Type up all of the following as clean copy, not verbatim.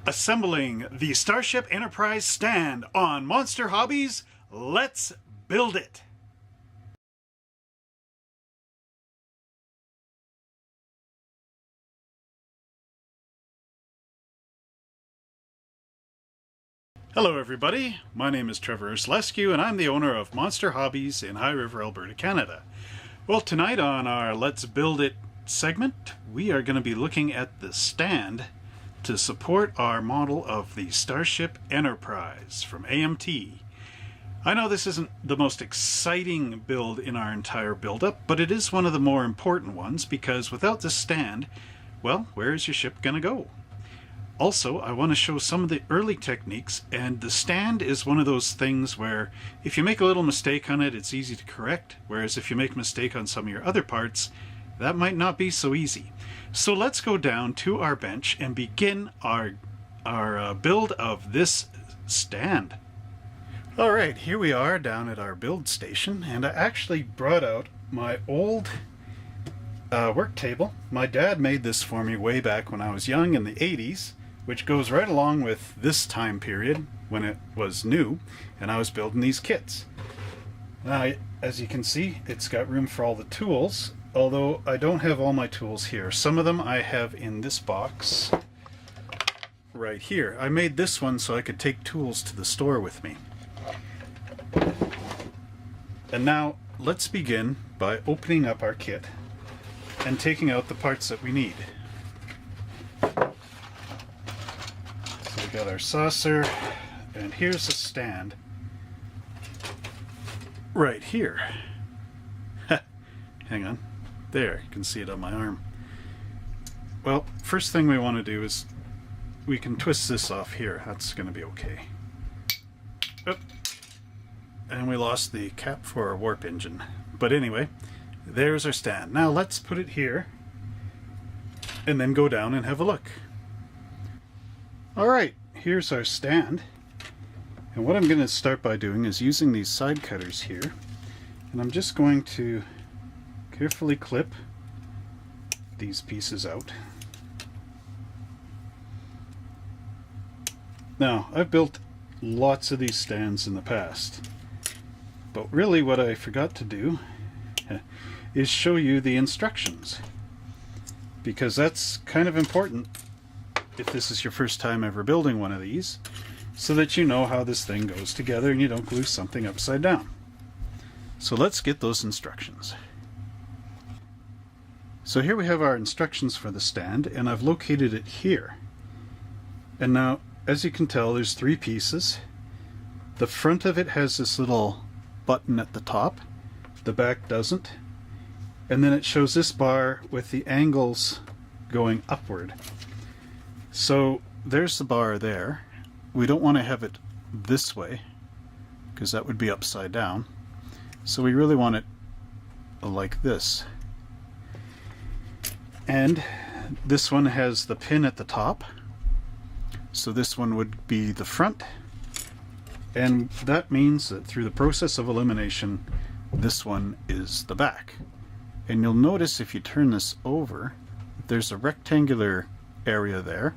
Assembling the Starship Enterprise stand on Monster Hobbies, let's build it! Hello everybody, my name is Trevor Ursulescu and I'm the owner of Monster Hobbies in High River, Alberta, Canada. Well, tonight on our Let's Build It segment, we are going to be looking at the stand to support our model of the Starship Enterprise from AMT. I know this isn't the most exciting build in our entire build-up, but it is one of the more important ones because without this stand, well, where is your ship going to go? Also, I want to show some of the early techniques, and the stand is one of those things where if you make a little mistake on it, it's easy to correct, whereas if you make a mistake on some of your other parts, that might not be so easy. So let's go down to our bench and begin our build of this stand. Alright, here we are down at our build station, and I actually brought out my old work table. My dad made this for me way back when I was young in the 80s, which goes right along with this time period when it was new and I was building these kits. Now, as you can see, it's got room for all the tools, although I don't have all my tools here. Some of them I have in this box right here. I made this one so I could take tools to the store with me. And now let's begin by opening up our kit and taking out the parts that we need. So we got our saucer, and here's the stand right here. Hang on. There, you can see it on my arm. Well, first thing we want to do is we can twist this off here. That's going to be okay. Oop. And we lost the cap for our warp engine. But anyway, there's our stand. Now let's put it here and then go down and have a look. Alright, here's our stand. And what I'm going to start by doing is using these side cutters here. And I'm just going to carefully clip these pieces out. Now, I've built lots of these stands in the past, but really what I forgot to do is show you the instructions, because that's kind of important if this is your first time ever building one of these, so that you know how this thing goes together and you don't glue something upside down. So let's get those instructions. So here we have our instructions for the stand, and I've located it here. And now, as you can tell, there's three pieces. The front of it has this little button at the top. The back doesn't. And then it shows this bar with the angles going upward. So there's the bar there. We don't want to have it this way, because that would be upside down. So we really want it like this. And this one has the pin at the top, so this one would be the front, and that means that through the process of elimination, this one is the back. And you'll notice if you turn this over, there's a rectangular area there,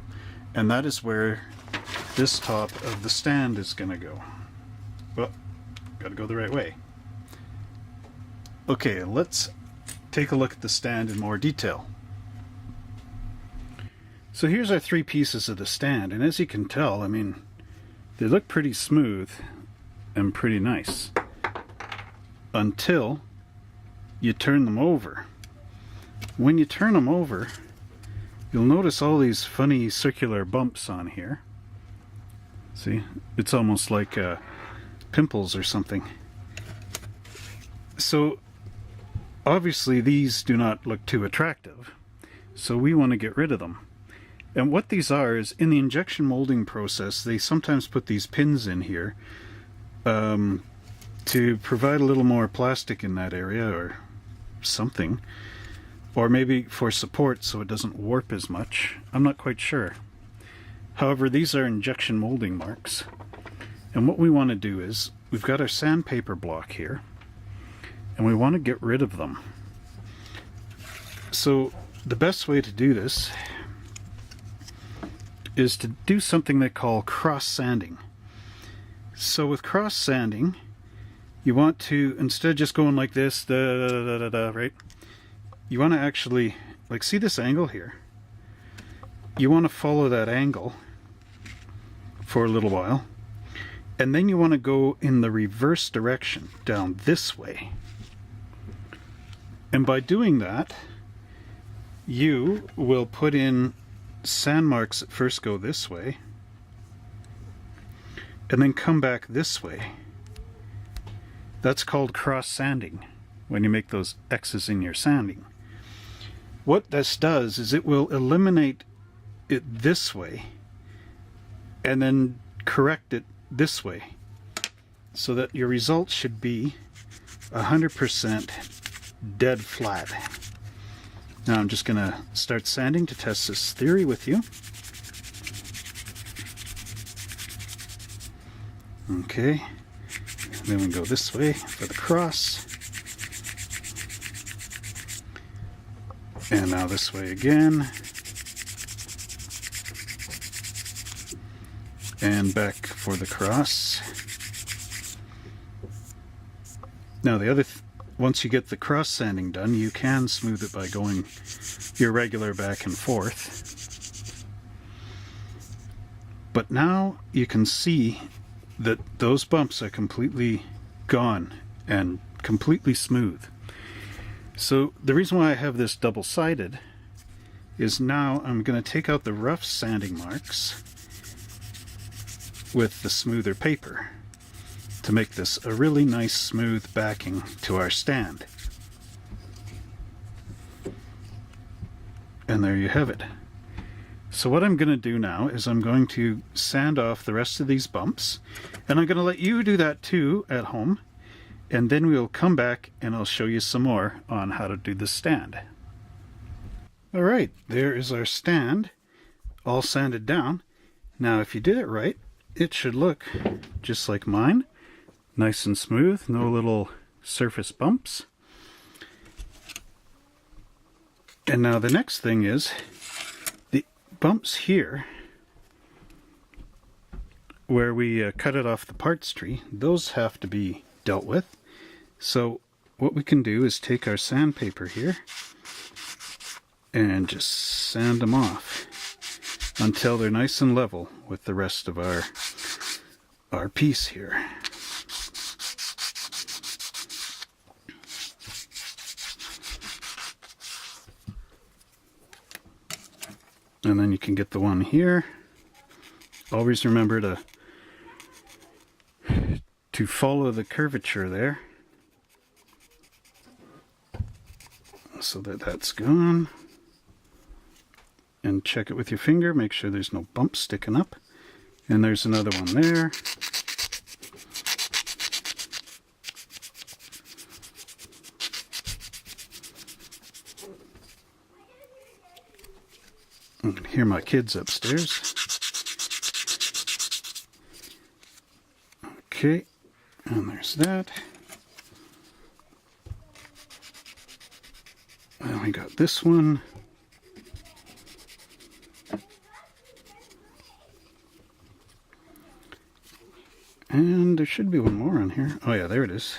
and that is where this top of the stand is going to go. Well, gotta go the right way. Okay, let's take a look at the stand in more detail. So here's our three pieces of the stand, and as you can tell, I mean, they look pretty smooth and pretty nice until you turn them over. When you turn them over, you'll notice all these funny circular bumps on here. See, it's almost like pimples or something. So obviously these do not look too attractive, so we want to get rid of them. And what these are is, in the injection molding process, they sometimes put these pins in here to provide a little more plastic in that area or something, or maybe for support so it doesn't warp as much. I'm not quite sure. However, these are injection molding marks, and what we want to do is, we've got our sandpaper block here, and we want to get rid of them. So the best way to do this is to do something they call cross sanding. So with cross sanding, you want to, instead of just going like this, right? You want to actually, like, see this angle here? You want to follow that angle for a little while, and then you want to go in the reverse direction, down this way. And by doing that, you will put in sand marks that first go this way, and then come back this way. That's called cross sanding, when you make those X's in your sanding. What this does is it will eliminate it this way and then correct it this way, so that your result should be 100% dead flat. Now I'm just going to start sanding to test this theory with you. Okay, then we go this way for the cross. And now this way again. And back for the cross. Now the other, once you get the cross sanding done, you can smooth it by going your regular back and forth. But now you can see that those bumps are completely gone and completely smooth. So the reason why I have this double-sided is now I'm going to take out the rough sanding marks with the smoother paper to make this a really nice smooth backing to our stand. And there you have it. So what I'm going to do now is I'm going to sand off the rest of these bumps, and I'm going to let you do that too at home, and then we'll come back and I'll show you some more on how to do the stand. Alright, there is our stand all sanded down. Now if you did it right, it should look just like mine, nice and smooth, no little surface bumps. And now the next thing is the bumps here where we cut it off the parts tree, those have to be dealt with. So what we can do is take our sandpaper here and just sand them off until they're nice and level with the rest of our piece here. And then you can get the one here. Always remember to follow the curvature there so that that's gone. And check it with your finger, make sure there's no bumps sticking up. And there's another one there. I can hear my kids upstairs. Okay, and there's that. And we got this one. And there should be one more on here. Oh yeah, there it is.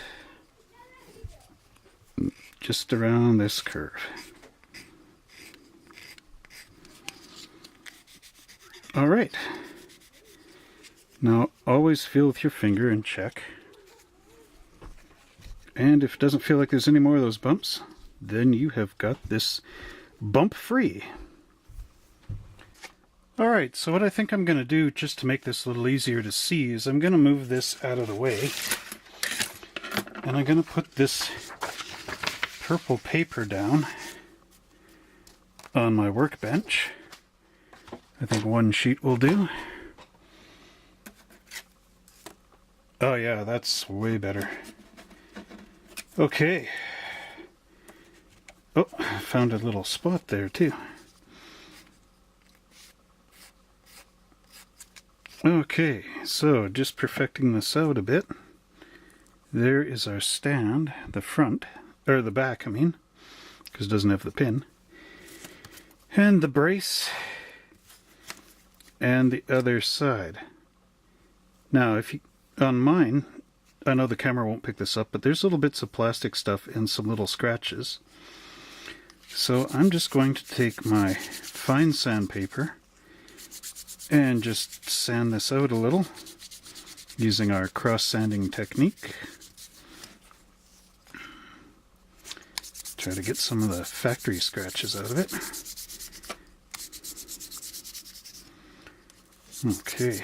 Just around this curve. All right. Now always feel with your finger and check. And if it doesn't feel like there's any more of those bumps, then you have got this bump free. Alright, so what I think I'm going to do, just to make this a little easier to see, is I'm going to move this out of the way. And I'm going to put this purple paper down on my workbench. I think one sheet will do. Oh yeah, that's way better. Okay. Oh, I found a little spot there too. Okay, so just perfecting this out a bit. There is our stand, the front, or the back I mean, because it doesn't have the pin. And the brace and the other side. Now, if you, on mine, I know the camera won't pick this up, but there's little bits of plastic stuff and some little scratches. So I'm just going to take my fine sandpaper and just sand this out a little using our cross-sanding technique. Try to get some of the factory scratches out of it. Okay.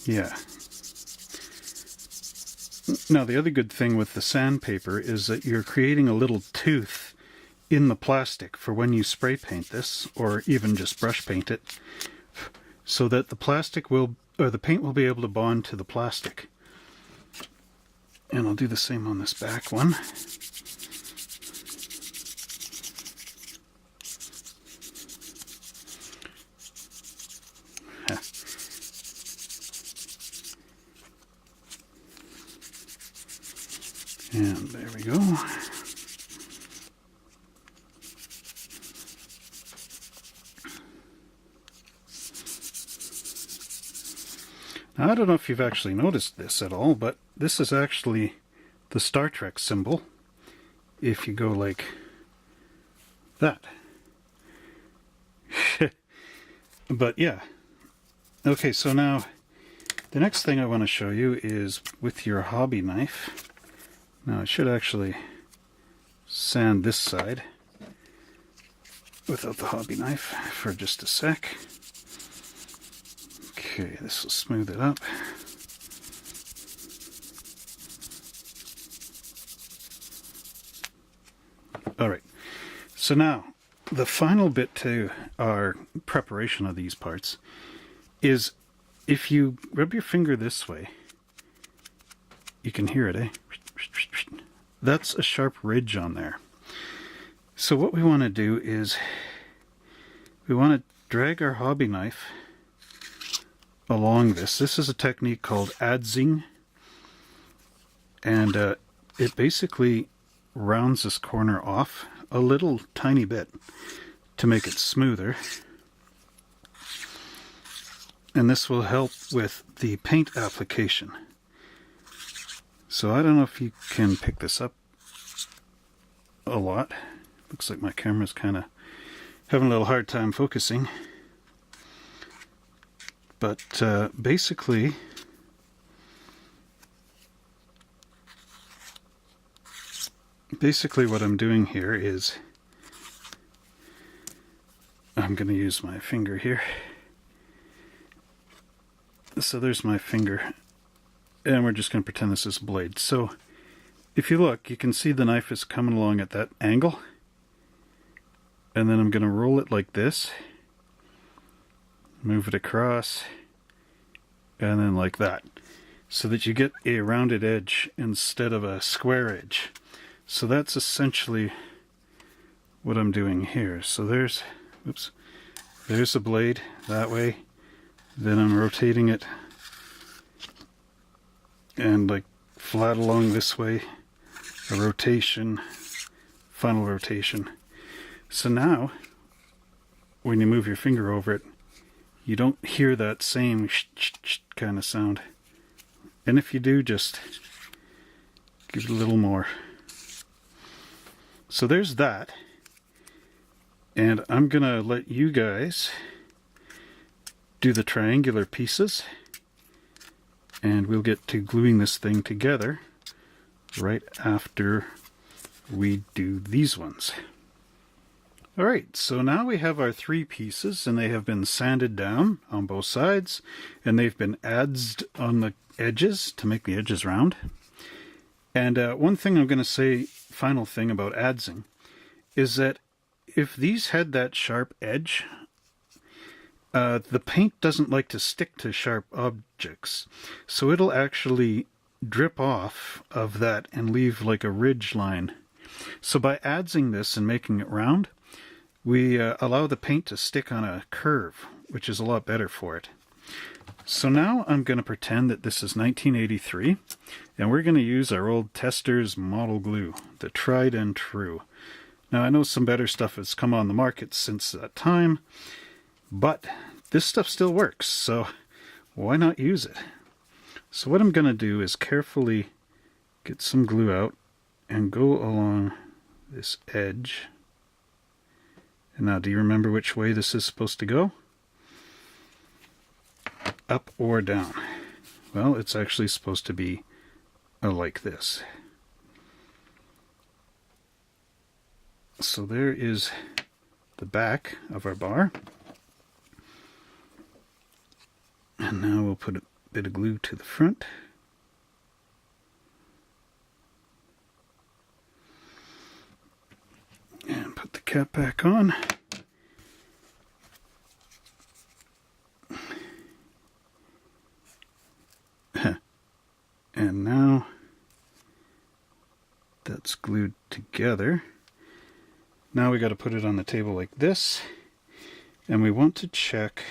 Yeah. Now the other good thing with the sandpaper is that you're creating a little tooth in the plastic for when you spray paint this, or even just brush paint it, so that the plastic will, or the paint will be able to bond to the plastic. And I'll do the same on this back one. And there we go. Now, I don't know if you've actually noticed this at all, but this is actually the Star Trek symbol. If you go like that. But yeah. Okay, so now the next thing I want to show you is with your hobby knife. Now I should actually sand this side without the hobby knife for just a sec. Okay, this will smooth it up. Alright, so now the final bit to our preparation of these parts is if you rub your finger this way, you can hear it, eh? That's a sharp ridge on there. So what we want to do is we want to drag our hobby knife along this. This is a technique called adzing, and it basically rounds this corner off a little tiny bit to make it smoother. And this will help with the paint application. So I don't know if you can pick this up a lot. Looks like my camera's kind of having a little hard time focusing. But basically, what I'm doing here is I'm going to use my finger here. So there's my finger. And we're just going to pretend this is a blade. So if you look, you can see the knife is coming along at that angle. And then I'm going to roll it like this. Move it across. And then like that. So that you get a rounded edge instead of a square edge. So that's essentially what I'm doing here. So there's, oops, there's the blade that way. Then I'm rotating it and like flat along this way, a rotation, final rotation. So now when you move your finger over it, you don't hear that same kind of sound. And if you do, just give it a little more. So there's that. And I'm gonna let you guys do the triangular pieces, and we'll get to gluing this thing together right after we do these ones. Alright, so now we have our three pieces, and they have been sanded down on both sides, and they've been adzed on the edges to make the edges round. And one thing I'm going to say, final thing about adzing, is that if these had that sharp edge, the paint doesn't like to stick to sharp objects, so it'll actually drip off of that and leave like a ridge line. So by adzing this and making it round, we allow the paint to stick on a curve, which is a lot better for it. So now I'm going to pretend that this is 1983, and we're going to use our old Testors model glue, the tried and true. Now I know some better stuff has come on the market since that time, but this stuff still works, so why not use it? So what I'm going to do is carefully get some glue out and go along this edge. And now, do you remember which way this is supposed to go? Up or down? Well, it's actually supposed to be like this. So there is the back of our bar. And now we'll put a bit of glue to the front. And put the cap back on. And now that's glued together. Now we got to put it on the table like this, and we want to check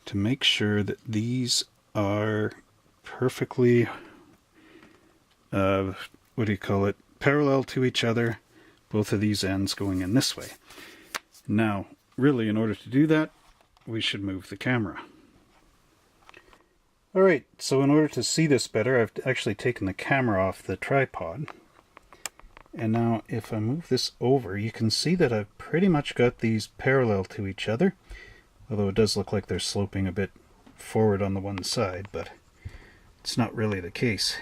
to make sure that these are perfectly, what do you call it, parallel to each other, both of these ends going in this way. Now, really, in order to do that, we should move the camera. Alright, so in order to see this better, I've actually taken the camera off the tripod. And now, if I move this over, you can see that I've pretty much got these parallel to each other. Although it does look like they're sloping a bit forward on the one side, but it's not really the case.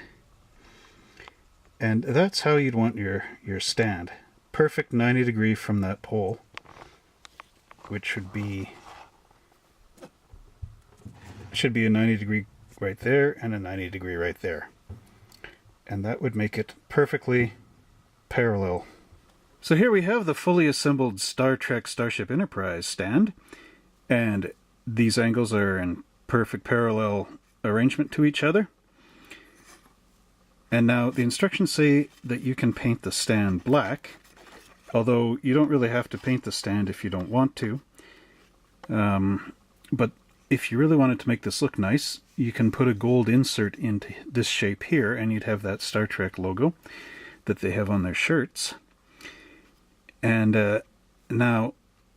And that's how you'd want your stand. Perfect 90 degree from that pole, which should be a 90 degree right there and a 90 degree right there. And that would make it perfectly parallel. So here we have the fully assembled Star Trek Starship Enterprise stand, and these angles are in perfect parallel arrangement to each other. And now the instructions say that you can paint the stand black, although you don't really have to paint the stand if you don't want to. But if you really wanted to make this look nice, you can put a gold insert into this shape here, and you'd have that Star Trek logo that they have on their shirts. And now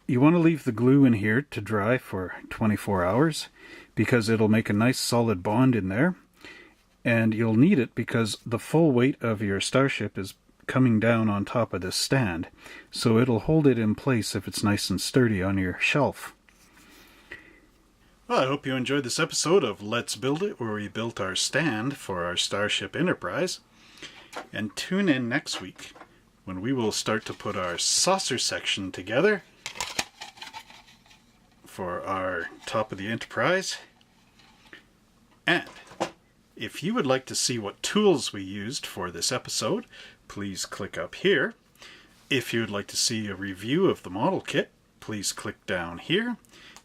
you want to leave the glue in here to dry for 24 hours because it'll make a nice solid bond in there. And you'll need it because the full weight of your starship is coming down on top of this stand. So it'll hold it in place if it's nice and sturdy on your shelf. Well, I hope you enjoyed this episode of Let's Build It, where we built our stand for our Starship Enterprise. And tune in next week when we will start to put our saucer section together for our top of the Enterprise. And if you would like to see what tools we used for this episode, please click up here. If you would like to see a review of the model kit, please click down here.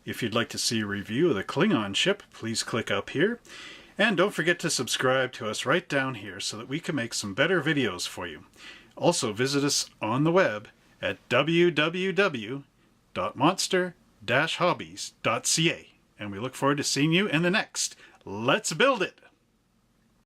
If you'd like to see a review of the Klingon ship, please click up here. And don't forget to subscribe to us right down here so that we can make some better videos for you. Also visit us on the web at www.monster-hobbies.ca. And we look forward to seeing you in the next Let's Build It!